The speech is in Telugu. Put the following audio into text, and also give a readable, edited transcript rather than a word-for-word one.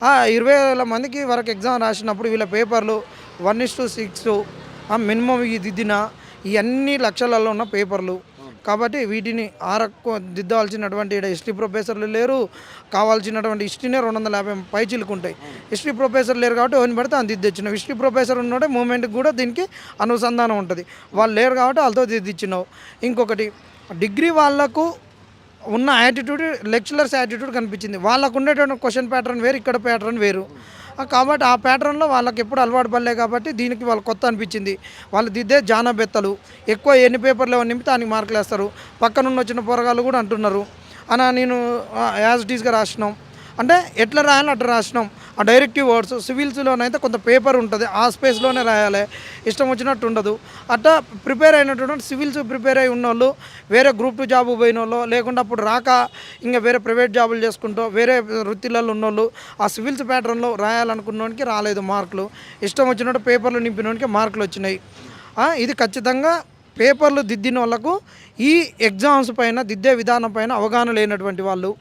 20,000 మందికి వరకు ఎగ్జామ్ రాసినప్పుడు వీళ్ళ పేపర్లు 1:6 మినిమమ్ ఈ దిద్దిన ఇవన్నీ లక్షలలో ఉన్న పేపర్లు. కాబట్టి వీటిని దిద్దాల్సినటువంటి ఈడ హిస్టరీ ప్రొఫెసర్లు లేరు. కావాల్సినటువంటి హిస్టరీనే 250 పైచిలుకుంటాయి. హిస్టరీ ప్రొఫెసర్ లేరు కాబట్టి ఎవరిని పడితే అని దిద్దిచ్చినావు. హిస్టరీ ప్రొఫెసర్ ఉన్నోడే మూమెంట్కి కూడా దీనికి అనుసంధానం ఉంటుంది. వాళ్ళు లేరు కాబట్టి వాళ్ళతో దిద్దిచ్చినావు. ఇంకొకటి డిగ్రీ వాళ్ళకు ఉన్న యాటిట్యూడ్ లెక్చరర్స్ యాటిట్యూడ్ కనిపించింది. వాళ్ళకు ఉండేటువంటి క్వశ్చన్ ప్యాటర్న్ వేరు, ఇక్కడ ప్యాటర్న్ వేరు. కాబట్టి ఆ ప్యాటర్న్లో వాళ్ళకి ఎప్పుడు అలవాటు పడలే కాబట్టి దీనికి వాళ్ళు కొత్త అనిపించింది. వాళ్ళు దిద్దే జానబెత్తలు ఎక్కువ ఎన్ని పేపర్లు ఏమో నింపితే దానికి మార్కులు వేస్తారు. పక్కనున్న వచ్చిన పోరగాళ్ళు కూడా అంటున్నారు నేను యాజ్ ఇట్ ఈస్గా రాసినాం అంటే ఎట్లా రాయాలో అట్లా రాసినాం. ఆ డైరెక్టివ్ వర్డ్స్ సివిల్స్లోనైతే కొంత పేపర్ ఉంటుంది, ఆ స్పేస్లోనే రాయాలి, ఇష్టం వచ్చినట్టు ఉండదు. అట్లా ప్రిపేర్ అయినటువంటి సివిల్స్ ప్రిపేర్ అయి ఉన్నోళ్ళు వేరే గ్రూప్ 2 జాబు పోయిన వాళ్ళు, లేకుండా అప్పుడు రాక ఇంకా వేరే ప్రైవేట్ జాబులు చేసుకుంటూ వేరే వృత్తిలలో ఉన్నోళ్ళు ఆ సివిల్స్ ప్యాటర్న్లో రాయాలనుకున్నోనికి రాలేదు మార్కులు. ఇష్టం వచ్చినట్టు పేపర్లు నింపినోనికి మార్కులు వచ్చినాయి. ఇది ఖచ్చితంగా పేపర్లు దిద్దిన వాళ్ళకు ఈ ఎగ్జామ్స్ పైన దిద్దే విధానం పైన అవగాహన లేనటువంటి వాళ్ళు